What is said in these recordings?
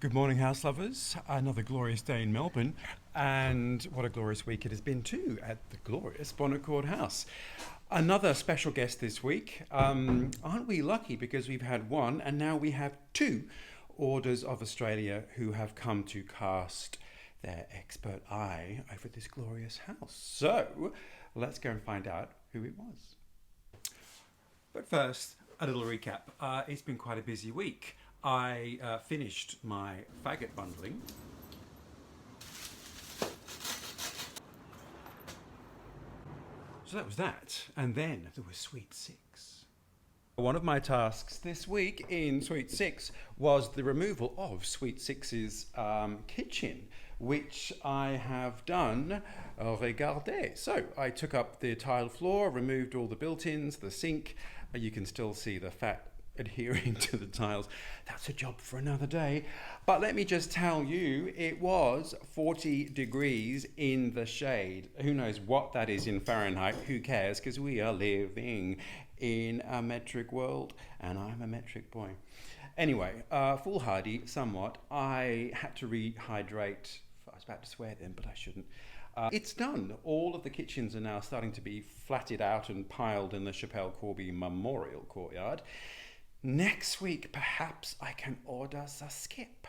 Good morning, house lovers. Another glorious day in Melbourne, and what a glorious week it has been too at the glorious Bonaccord House. Another special guest this week. Aren't we lucky because we've had one and now we have two Orders of Australia who have come to cast their expert eye over this glorious house. So let's go and find out who it was. But first, a little recap. It's been quite a busy week. I finished my faggot bundling. So that was that. And then there was Suite 6. One of my tasks this week in Suite 6 was the removal of Suite 6's kitchen, which I have done. Regardez. So I took up the tile floor, removed all the built-ins, the sink. You can still see the fat adhering to the tiles. That's a job for another day. But let me just tell you, it was 40 degrees in the shade. Who knows what that is in Fahrenheit? Who cares? Because we are living in a metric world, and I'm a metric boy. Anyway, foolhardy somewhat. I had to rehydrate. I was about to swear then, but I shouldn't. It's done. All of the kitchens are now starting to be flatted out and piled in the Chappelle Corby Memorial Courtyard. Next week, perhaps I can order a skip.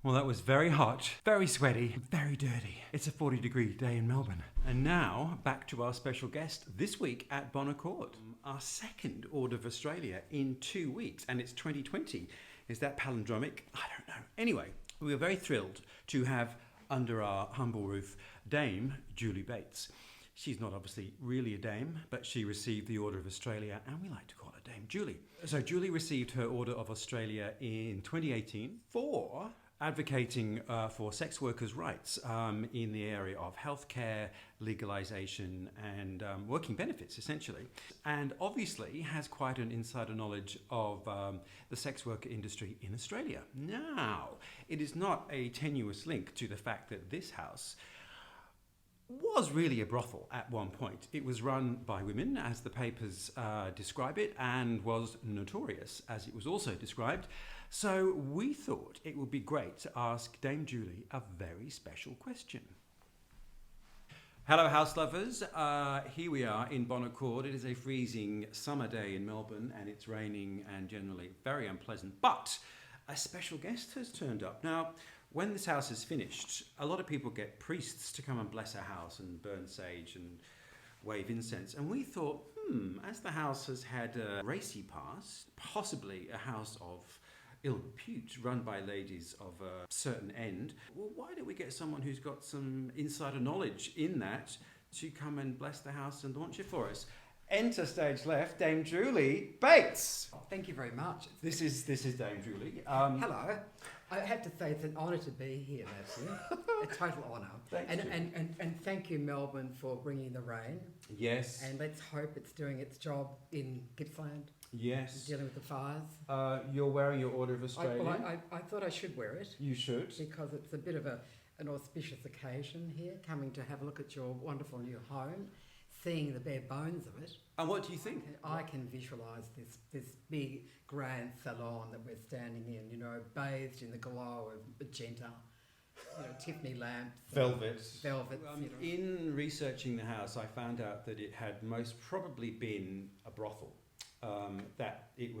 Well, that was very hot, very sweaty, very dirty. It's a 40-degree day in Melbourne. And now, back to our special guest this week at Bonaccord. Our second Order of Australia in 2 weeks, and it's 2020. Is that palindromic? I don't know. Anyway, we were very thrilled to have under our humble roof, Dame Julie Bates. She's not obviously really a dame, but she received the Order of Australia, and we like to call her Dame Julie. So Julie received her Order of Australia in 2018 for advocating for sex workers' rights in the area of healthcare, legalisation, and working benefits, essentially. And obviously has quite an insider knowledge of the sex worker industry in Australia. Now, it is not a tenuous link to the fact that this house was really a brothel at one point. It was run by women, as the papers describe it, and was notorious, as it was also described. So we thought it would be great to ask Dame Julie a very special question. Hello, house lovers. Here we are in Bonaccord. It is a freezing summer day in Melbourne, and it's raining and generally very unpleasant. But a special guest has turned up. Now, when this house is finished, a lot of people get priests to come and bless a house and burn sage and wave incense. And we thought, as the house has had a racy past, possibly a house of ill repute run by ladies of a certain end, well, why don't we get someone who's got some insider knowledge in that to come and bless the house and launch it for us? Enter stage left, Dame Julie Bates. Thank you very much. This is Dame Julie. Hello. I have to say it's an honour to be here, Matthew. A total honour. Thank you. And thank you, Melbourne, for bringing the rain. Yes. And let's hope it's doing its job in Gippsland. Yes. Dealing with the fires. You're wearing your Order of Australia. I thought I should wear it. You should. Because it's a bit of an auspicious occasion here, coming to have a look at your wonderful new home, seeing the bare bones of it. And what do you think? I can visualise this big grand salon that we're standing in, bathed in the glow of magenta, Tiffany lamps. Velvets. In researching the house, I found out that it had most probably been a brothel. That it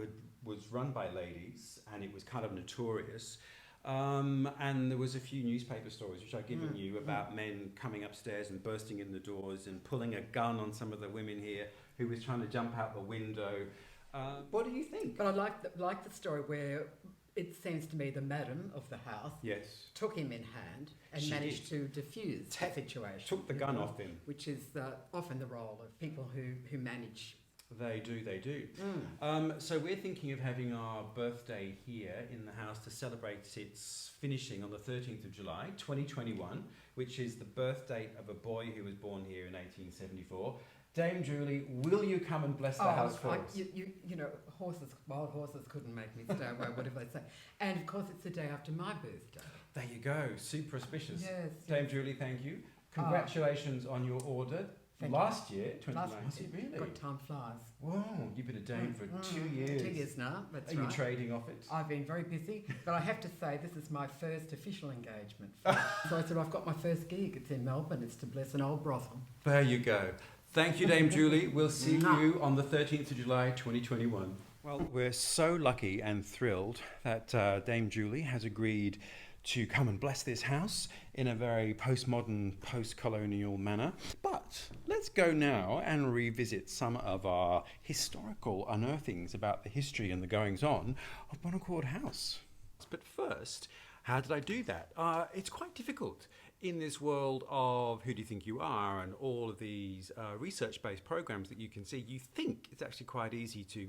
was run by ladies, and it was kind of notorious. And there was a few newspaper stories which I've given you about men coming upstairs and bursting in the doors and pulling a gun on some of the women here who was trying to jump out the window. What do you think? But I like the story where it seems to me the madam of the house took him in hand and managed to diffuse the situation. Took the gun off him. Which is often the role of people who manage. They do. So we're thinking of having our birthday here in the house to celebrate its finishing on the 13th of July, 2021, which is the birth date of a boy who was born here in 1874. Dame Julie, will you come and bless the house for us? Wild horses couldn't make me stay away, whatever they say. And of course, it's the day after my birthday. There you go, super auspicious. Yes. Dame Julie, thank you. Congratulations on your order. Thank Last year, Last 2019, really? God, time flies. Wow, you've been a dame for 2 years. 2 years now, that's Are right. you trading off it? I've been very busy, but I have to say this is my first official engagement. So I said, I've got my first gig. It's in Melbourne. It's to bless an old brothel. There you go. Thank you, Dame Julie. We'll see you on the 13th of July, 2021. Well, we're so lucky and thrilled that Dame Julie has agreed to come and bless this house in a very postmodern, post-colonial manner. But let's go now and revisit some of our historical unearthings about the history and the goings-on of Bonaccord House. But first, how did I do that? It's quite difficult in this world of Who Do You Think You Are and all of these research-based programs that you can see. You think it's actually quite easy to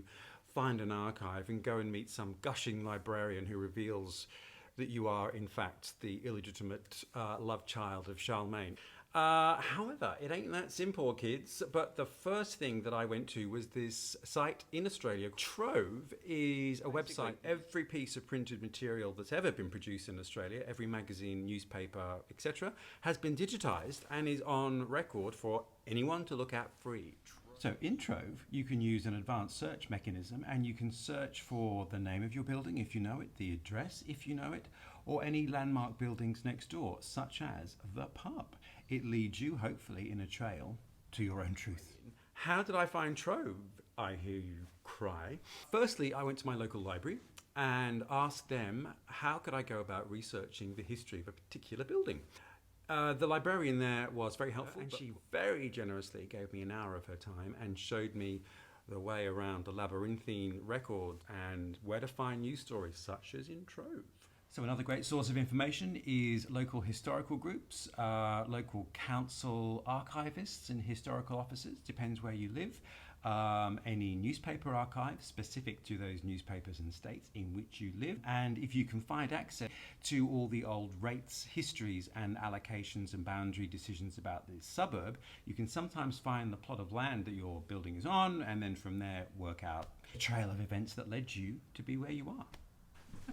find an archive and go and meet some gushing librarian who reveals that you are, in fact, the illegitimate love child of Charlemagne. However, it ain't that simple, kids. But the first thing that I went to was this site in Australia. Trove is a website. Every piece of printed material that's ever been produced in Australia, every magazine, newspaper, etc., has been digitised and is on record for anyone to look at free. So in Trove, you can use an advanced search mechanism and you can search for the name of your building if you know it, the address if you know it, or any landmark buildings next door, such as the pub. It leads you, hopefully, in a trail to your own truth. How did I find Trove? I hear you cry. Firstly, I went to my local library and asked them how could I go about researching the history of a particular building. The librarian there was very helpful, and she very generously gave me an hour of her time and showed me the way around the labyrinthine record and where to find news stories such as in Trove. So another great source of information is local historical groups, local council archivists and historical officers, depends where you live. Any newspaper archives specific to those newspapers and states in which you live, and if you can find access to all the old rates, histories and allocations and boundary decisions about the suburb, you can sometimes find the plot of land that your building is on, and then from there work out a trail of events that led you to be where you are.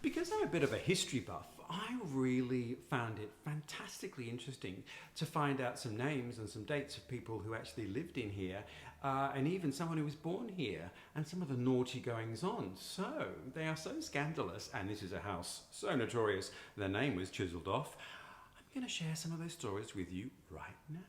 Because I'm a bit of a history buff, I really found it fantastically interesting to find out some names and some dates of people who actually lived in here, and even someone who was born here, and some of the naughty goings on. So they are so scandalous, and this is a house so notorious their name was chiselled off. I'm going to share some of those stories with you right now.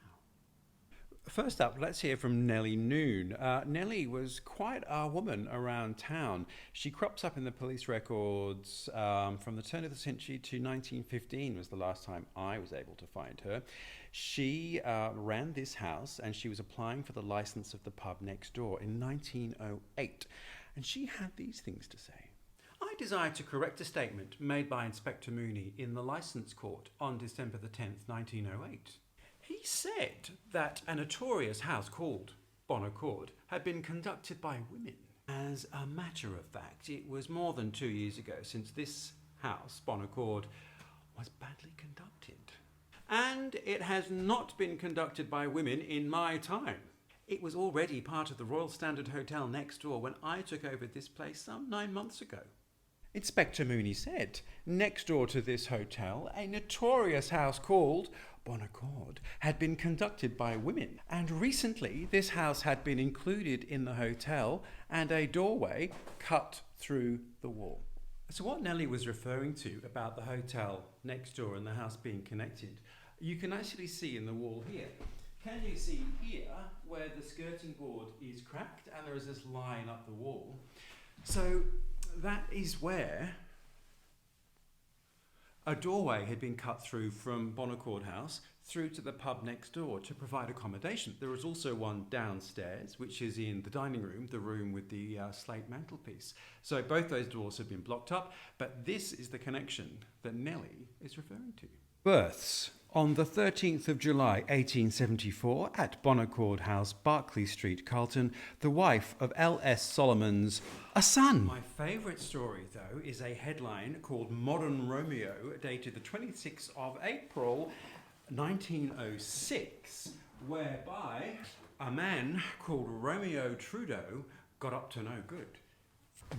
First up, let's hear from Nellie Noon. Nellie was quite a woman around town. She crops up in the police records from the turn of the century to 1915 was the last time I was able to find her. She ran this house and she was applying for the license of the pub next door in 1908. And she had these things to say. I desire to correct a statement made by Inspector Mooney in the Licence Court on December the 10th, 1908. He said that a notorious house called Bonaccord had been conducted by women. As a matter of fact, it was more than 2 years ago since this house, Bonaccord, was badly conducted. And it has not been conducted by women in my time. It was already part of the Royal Standard Hotel next door when I took over this place some 9 months ago. Inspector Mooney said, next door to this hotel, a notorious house called Bonaccord had been conducted by women, and recently this house had been included in the hotel and a doorway cut through the wall. So what Nellie was referring to about the hotel next door and the house being connected, you can actually see in the wall here. Can you see here where the skirting board is cracked and there is this line up the wall? So that is where a doorway had been cut through from Bonaccord House through to the pub next door to provide accommodation. There is also one downstairs, which is in the dining room, the room with the slate mantelpiece. So both those doors have been blocked up, but this is the connection that Nellie is referring to. Births. On the 13th of July 1874 at Bonaccord House, Berkeley Street, Carlton, the wife of L.S. Solomon's a son. My favourite story, though, is a headline called Modern Romeo, dated the 26th of April 1906, whereby a man called Romeo Trudeau got up to no good.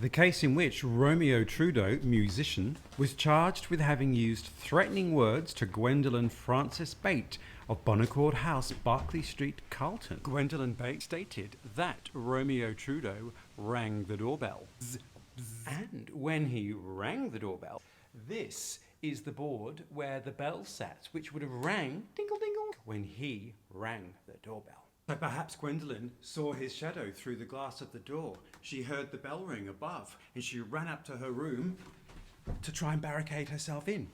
The case in which Romeo Trudeau, musician, was charged with having used threatening words to Gwendolyn Frances Bate, of Bonnecourt House, Berkeley Street, Carlton. Gwendolyn Bates stated that Romeo Trudeau rang the doorbell. Bzz, bzz. And when he rang the doorbell, this is the board where the bell sat, which would have rang dingle dingle when he rang the doorbell. So perhaps Gwendolyn saw his shadow through the glass of the door. She heard the bell ring above and she ran up to her room to try and barricade herself in.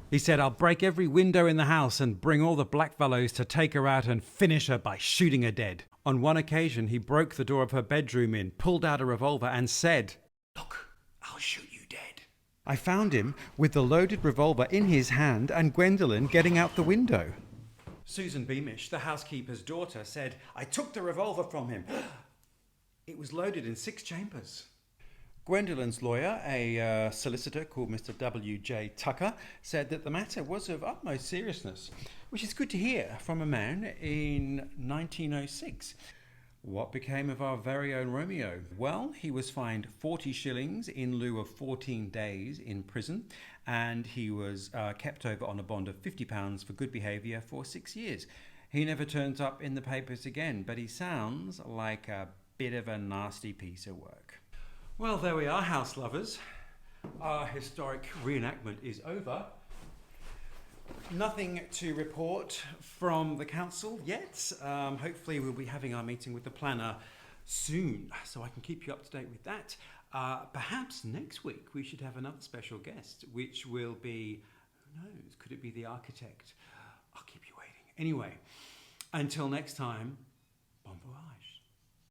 He said, "I'll break every window in the house and bring all the blackfellows to take her out and finish her by shooting her dead." On one occasion, he broke the door of her bedroom in, pulled out a revolver and said, "Look, I'll shoot you dead." I found him with the loaded revolver in his hand and Gwendolyn getting out the window. Susan Beamish, the housekeeper's daughter, said, "I took the revolver from him. It was loaded in 6 chambers." Gwendolyn's lawyer, a solicitor called Mr. W.J. Tucker, said that the matter was of utmost seriousness, which is good to hear from a man in 1906. What became of our very own Romeo? Well, he was fined 40 shillings in lieu of 14 days in prison, and he was kept over on a bond of £50 for good behaviour for 6 years. He never turns up in the papers again, but he sounds like a bit of a nasty piece of work. Well, there we are, house lovers. Our historic reenactment is over. Nothing to report from the council yet. Hopefully we'll be having our meeting with the planner soon, so I can keep you up to date with that. Perhaps next week we should have another special guest, which will be, who knows, could it be the architect? I'll keep you waiting. Anyway, until next time, bon voyage.